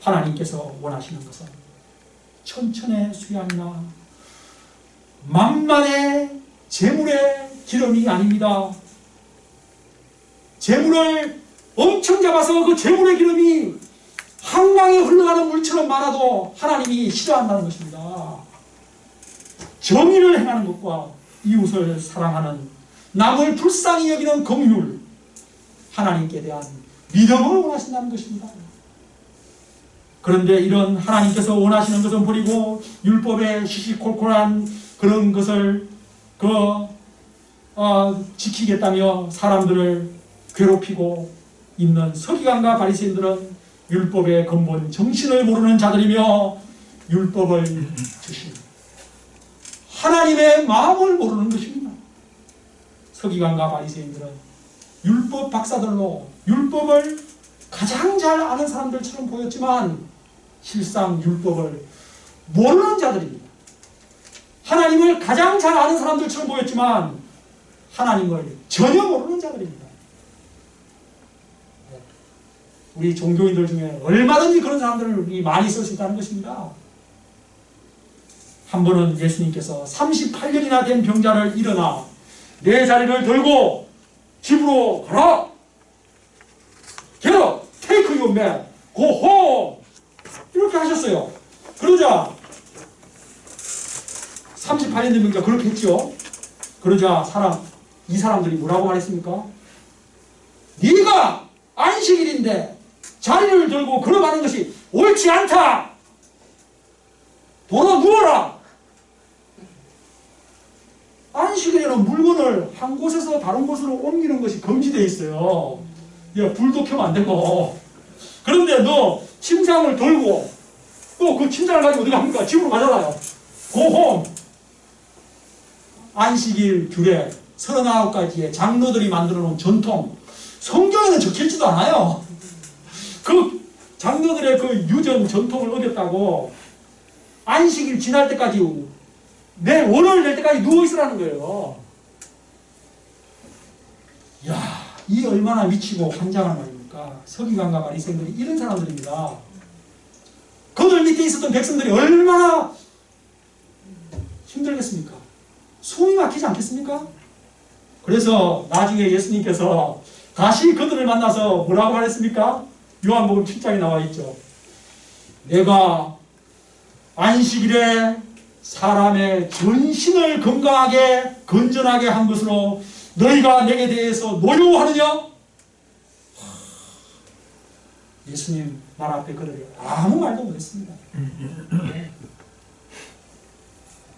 하나님께서 원하시는 것은 천천의 수양이나 만만의 재물의 기름이 아닙니다. 재물을 엄청 잡아서 그 재물의 기름이 한강에 흘러가는 물처럼 많아도 하나님이 싫어한다는 것입니다. 정의를 행하는 것과 이웃을 사랑하는 남을 불쌍히 여기는 긍휼, 하나님께 대한 믿음을 원하신다는 것입니다. 그런데 이런 하나님께서 원하시는 것은 버리고 율법의 시시콜콜한 그런 것을 지키겠다며 사람들을 괴롭히고 있는 서기관과 바리새인들은 율법의 근본 정신을 모르는 자들이며 율법을 주신 하나님의 마음을 모르는 것입니다. 서기관과 바리새인들은 율법 박사들로 율법을 가장 잘 아는 사람들처럼 보였지만 실상 율법을 모르는 자들입니다. 하나님을 가장 잘 아는 사람들처럼 보였지만 하나님을 전혀 모르는 자들입니다. 우리 종교인들 중에 얼마든지 그런 사람들을 많이 쓸 수 있다는 것입니다. 한 번은 예수님께서 38년이나 된 병자를 일어나 내 자리를 들고 집으로 가라! Get up! Take your mat! Go home! 이렇게 하셨어요. 그러자 38년 된 병자 그렇게 했죠. 그러자 이 사람들이 뭐라고 말했습니까? 네가 안식일인데 자리를 들고 걸어가는 것이 옳지 않다. 돌아 누워라. 안식일에는 물건을 한 곳에서 다른 곳으로 옮기는 것이 금지되어 있어요. 불도 켜면 안 되고. 그런데 너 침상을 들고 또 그 침상을 가지고 어디 갑니까? 집으로 가잖아요. 고홈. 안식일 규례 39가지의 장로들이 만들어 놓은 전통, 성경에는 적혀있지도 않아요. 그 장로들의 그 유전 전통을 어겼다고 안식일 지날 때까지, 내일 월요일 될 때까지 누워있으라는 거예요. 이야, 이 얼마나 미치고 환장한 말입니까? 서기관과 바리새인들이 이런 사람들입니다. 그들 밑에 있었던 백성들이 얼마나 힘들겠습니까? 숨이 막히지 않겠습니까? 그래서 나중에 예수님께서 다시 그들을 만나서 뭐라고 말했습니까? 요한복음 7장에 나와 있죠. 내가 안식일에 사람의 전신을 건강하게 건전하게 한 것으로 너희가 내게 대해서 노여워하느냐? 예수님 말 앞에 그들이 아무 말도 못했습니다.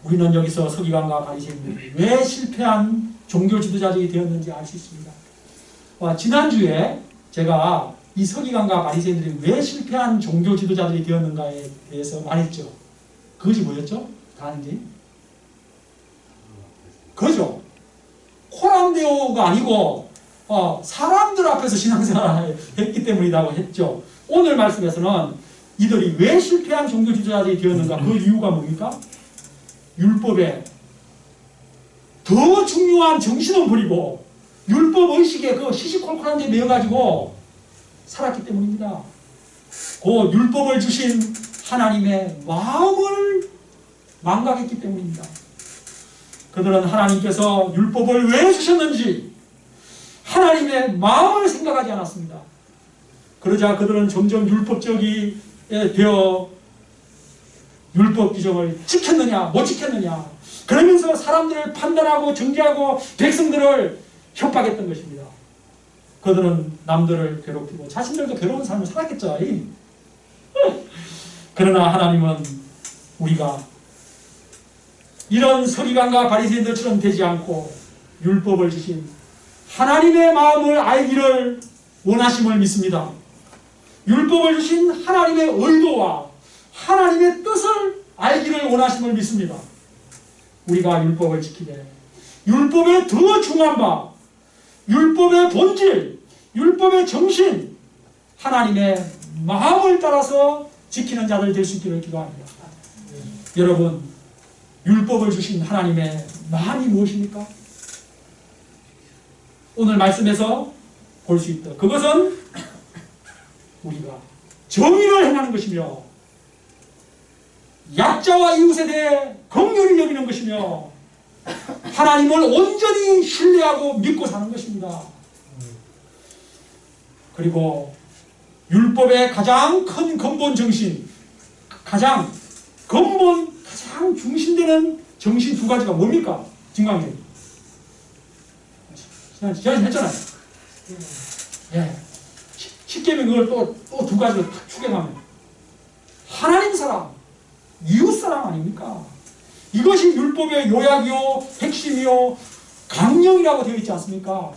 우리는 여기서 서기관과 바리새인들이 왜 실패한 종교 지도자들이 되었는지 알 수 있습니다. 지난주에 제가 이 서기관과 바리새인들이 왜 실패한 종교 지도자들이 되었는가에 대해서 말했죠. 그것이 뭐였죠? 다 아는지? 그죠? 코람데오가 아니고 사람들 앞에서 신앙생활을 했기 때문이라고 했죠. 오늘 말씀에서는 이들이 왜 실패한 종교 지도자들이 되었는가, 그 이유가 뭡니까? 율법에 더 중요한 정신은 버리고 율법 의식에 그 시시콜콜한 데 매여가지고 살았기 때문입니다. 그 율법을 주신 하나님의 마음을 망각했기 때문입니다. 그들은 하나님께서 율법을 왜 주셨는지 하나님의 마음을 생각하지 않았습니다. 그러자 그들은 점점 율법적이 되어 율법 규정을 지켰느냐 못 지켰느냐 그러면서 사람들을 판단하고 정죄하고 백성들을 협박했던 것입니다. 그들은 남들을 괴롭히고 자신들도 괴로운 삶을 살았겠죠. 그러나 하나님은 우리가 이런 서기관과 바리새인들처럼 되지 않고 율법을 주신 하나님의 마음을 알기를 원하심을 믿습니다. 율법을 주신 하나님의 의도와 하나님의 뜻을 알기를 원하심을 믿습니다. 우리가 율법을 지키되 율법의 더 중요한 바, 율법의 본질, 율법의 정신, 하나님의 마음을 따라서 지키는 자들 될 수 있기를 기도합니다. 여러분, 율법을 주신 하나님의 마음이 무엇입니까? 오늘 말씀에서 볼 수 있다. 그것은 우리가 정의를 행하는 것이며 약자와 이웃에 대해 긍휼히 여기는 것이며 하나님을 온전히 신뢰하고 믿고 사는 것입니다. 그리고 율법의 가장 큰 근본 정신, 가장 중심되는 정신 두 가지가 뭡니까? 진광님 제가 했잖아요. 예. 십계명 그걸 또 두 가지를 딱 추격하면 하나님 사랑, 이웃 사랑 아닙니까? 이것이 율법의 요약이요, 핵심이요, 강령이라고 되어 있지 않습니까?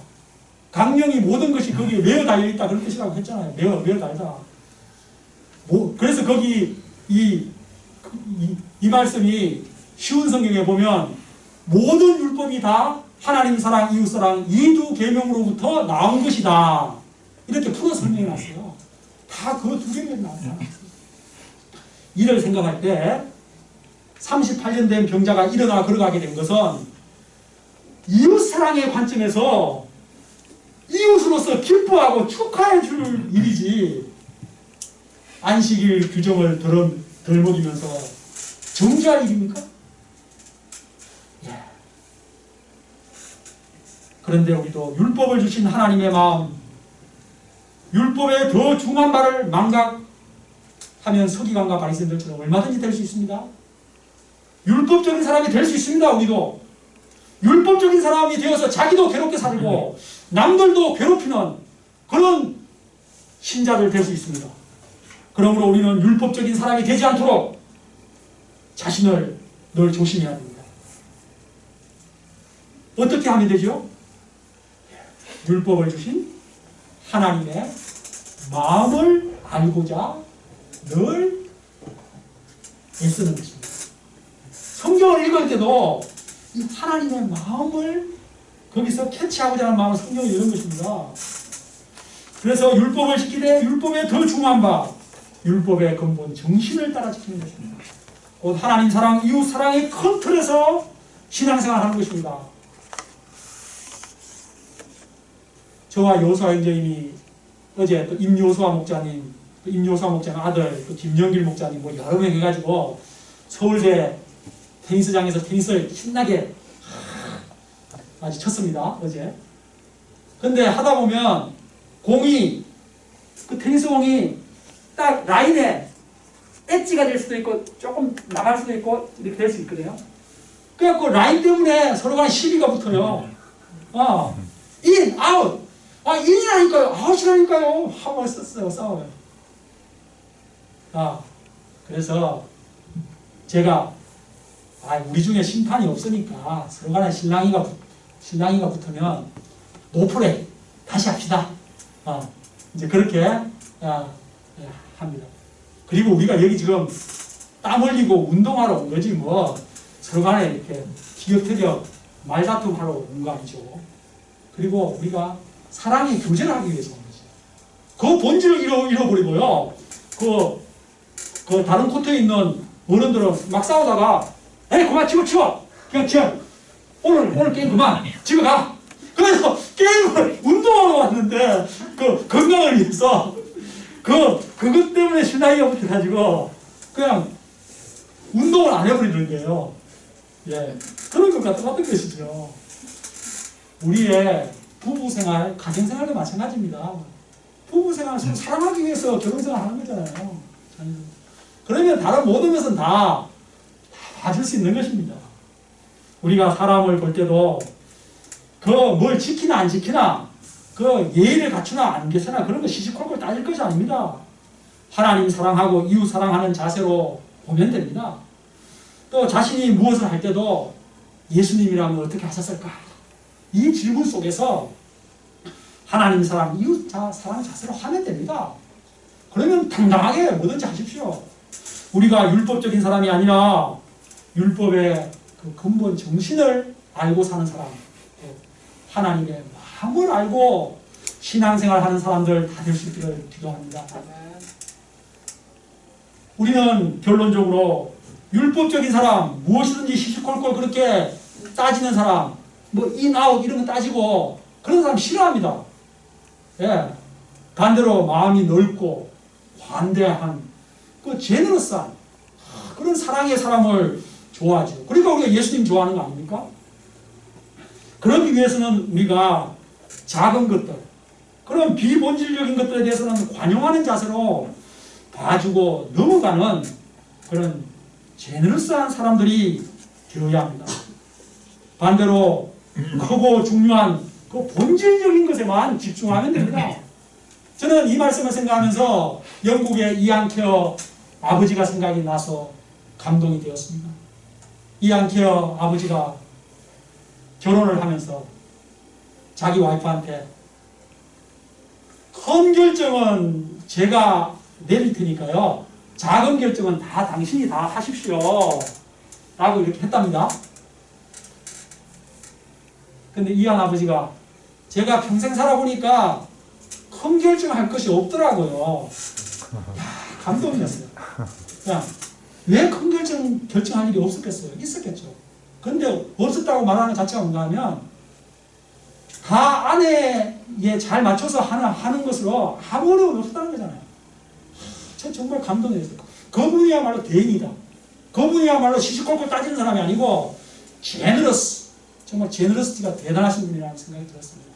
강령이 모든 것이 거기에 매어 달려있다 그런 뜻이라고 했잖아요. 매어 달다. 그래서 거기 이 말씀이 쉬운 성경에 보면 모든 율법이 다 하나님 사랑, 이웃 사랑 이 두 계명으로부터 나온 것이다. 이렇게 풀어 설명해 놨어요. 다 그 두 계명이 나왔어요. 이를 생각할 때 38년 된 병자가 일어나 걸어가게 된 것은 이웃 사랑의 관점에서 이웃으로서 기뻐하고 축하해 줄 일이지 안식일 규정을 덜 먹이면서 정죄할 일입니까? 예. 그런데 우리도 율법을 주신 하나님의 마음, 율법의 더 중한 바를 망각하면 서기관과 바리새인들처럼 얼마든지 될 수 있습니다. 율법적인 사람이 될 수 있습니다. 우리도 율법적인 사람이 되어서 자기도 괴롭게 살고 남들도 괴롭히는 그런 신자들 될 수 있습니다. 그러므로 우리는 율법적인 사람이 되지 않도록 자신을 늘 조심해야 됩니다. 어떻게 하면 되죠? 율법을 주신 하나님의 마음을 알고자 늘 애쓰는 것입니다. 성경을 읽을 때도 이 하나님의 마음을 거기서 캐치하고자 하는 마음은 성경이 이런 것입니다. 그래서 율법을 지키되 율법에 더 중요한 바 율법의 근본 정신을 따라 지키는 것입니다. 곧 하나님 사랑, 이웃 사랑의 큰 틀에서 신앙생활을 하는 것입니다. 저와 여호수아 형제님이 어제 또 임요수아 목사님, 또 임요수아 목사님 아들, 또 김영길 목사님 뭐 여러 명 해가지고 서울대 테니스장에서 테니스를 신나게 아주 쳤습니다. 어제. 근데 하다 보면 공이 그 테니스 공이 딱 라인에 엣지가 될 수도 있고 조금 나갈 수도 있고 이렇게 될 수 있거든요. 그래갖고 라인 때문에 서로 간에 시비가 붙어요. 인, 아웃. 인이라니까요. 아웃이라니까요. 하고 썼어요. 싸워요. 그래서 제가 우리 중에 심판이 없으니까 서로 간에 신랑이가 붙으면 노프레이 다시 합시다. 이제 그렇게 합니다. 그리고 우리가 여기 지금 땀 흘리고 운동하러 온 거지 뭐 서로 간에 이렇게 티격태격 말다툼하러 온 거 아니죠. 그리고 우리가 사랑의 교제를 하기 위해서 온 거지. 그 본질을 잃어버리고요. 그 다른 코트에 있는 어른들은 막 싸우다가 그만 치워 그냥 오늘 게임 그만 집에 가. 그래서 게임을 운동하러 왔는데 그 건강을 위해서 그것 때문에 신랑이가 붙어가지고 그냥 운동을 안 해버리는 거예요. 그런 것 같은 것이죠. 우리의 부부생활, 가정생활도 마찬가지입니다. 부부생활을 서로 사랑하기 위해서 결혼생활 하는 거잖아요. 그러면 다른 모든 것은 다 봐줄 수 있는 것입니다. 우리가 사람을 볼 때도 뭘 지키나 안 지키나 예의를 갖추나 안 갖추나 그런 거 시시콜콜 따질 것이 아닙니다. 하나님 사랑하고 이웃 사랑하는 자세로 보면 됩니다. 또 자신이 무엇을 할 때도 예수님이라면 어떻게 하셨을까? 이 질문 속에서 하나님 사랑, 이웃 사랑 자세로 하면 됩니다. 그러면 당당하게 뭐든지 하십시오. 우리가 율법적인 사람이 아니라 율법의 그 근본 정신을 알고 사는 사람, 하나님의 마음을 알고 신앙생활 하는 사람들 다 될 수 있기를 기도합니다. 우리는 결론적으로 율법적인 사람, 무엇이든지 시시콜콜 그렇게 따지는 사람, 인, 아웃 이런 거 따지고 그런 사람 싫어합니다. 반대로 마음이 넓고 관대한 제너러스한 그런 사랑의 사람을 좋아하죠. 그러니까 우리가 예수님 좋아하는 거 아닙니까? 그러기 위해서는 우리가 작은 것들, 그런 비본질적인 것들에 대해서는 관용하는 자세로 봐주고 넘어가는 그런 제너러스한 사람들이 되어야 합니다. 반대로 크고 중요한 그 본질적인 것에만 집중하면 됩니다. 저는 이 말씀을 생각하면서 영국의 이안 케어 아버지가 생각이 나서 감동이 되었습니다. 이안 케어 아버지가 결혼을 하면서 자기 와이프한테 큰 결정은 제가 내릴 테니까요. 작은 결정은 다 당신이 다 하십시오. 라고 이렇게 했답니다. 근데 이안 아버지가 제가 평생 살아보니까 큰 결정할 것이 없더라고요. 감동이었어요. 왜 큰 결정할 일이 없었겠어요? 있었겠죠. 근데 없었다고 말하는 자체가 뭔가 하면 다 아내에 잘 맞춰서 하는 것으로 아무 어려움이 없었다는 거잖아요. 저 정말 감동이었어요. 그분이야말로 대인이다. 그분이야말로 시시콜콜 따지는 사람이 아니고 제너러스, 정말 제너러스티가 대단하신 분이라는 생각이 들었습니다.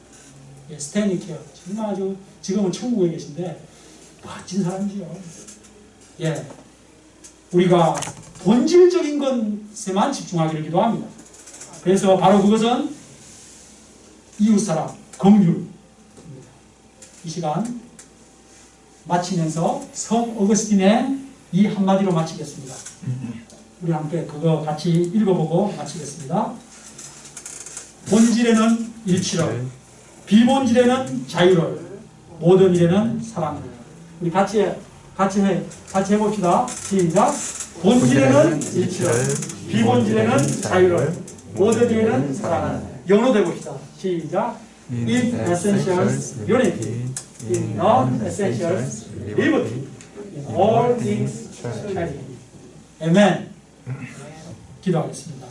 스탠리 케어 정말 아주 지금은 천국에 계신데 멋진 사람이죠. 우리가 본질적인 것에만 집중하기를 기도합니다. 그래서 바로 그것은 이웃사랑, 긍휼입니다. 이 시간 마치면서 성 어거스틴의 이 한마디로 마치겠습니다. 우리 함께 그거 같이 읽어보고 마치겠습니다. 본질에는 일치를, 비본질에는 자유를, 모든 일에는 사랑을. 우리 같이 해봅시다. 시작. 본질에는 일치를, 비본질에는 자유를, 모든 일에는 사랑을. 영어로 해봅시다. 시작. In essentials, unity. In non-essentials, liberty. In all things, charity. 아멘. 기도하겠습니다.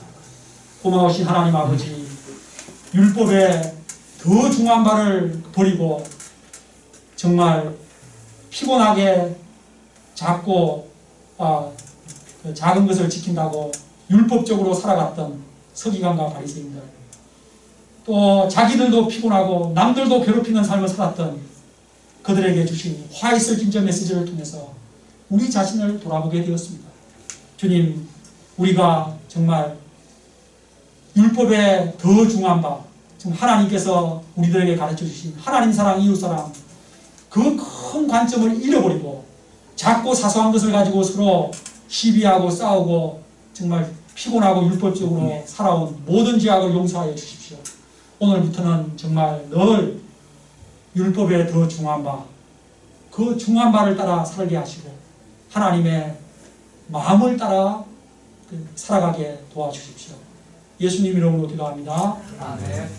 고마우신 하나님 아버지, 율법에 더 중요한 바를 버리고 정말 피곤하게 작고 그 작은 것을 지킨다고 율법적으로 살아갔던 서기관과 바리새인들, 또 자기들도 피곤하고 남들도 괴롭히는 삶을 살았던 그들에게 주신 화 있을 진저 메시지를 통해서 우리 자신을 돌아보게 되었습니다. 주님, 우리가 정말 율법에 더 중요한 바, 지금 하나님께서 우리들에게 가르쳐 주신 하나님 사랑, 이웃 사랑, 그 큰 관점을 잃어버리고 작고 사소한 것을 가지고 서로 시비하고 싸우고 정말 피곤하고 율법적으로 살아온 모든 죄악을 용서하여 주십시오. 오늘부터는 정말 늘 율법에 더 중요한 바, 그 중요한 바를 따라 살게 하시고 하나님의 마음을 따라 살아가게 도와주십시오. 예수님 이름으로 기도합니다. 아멘.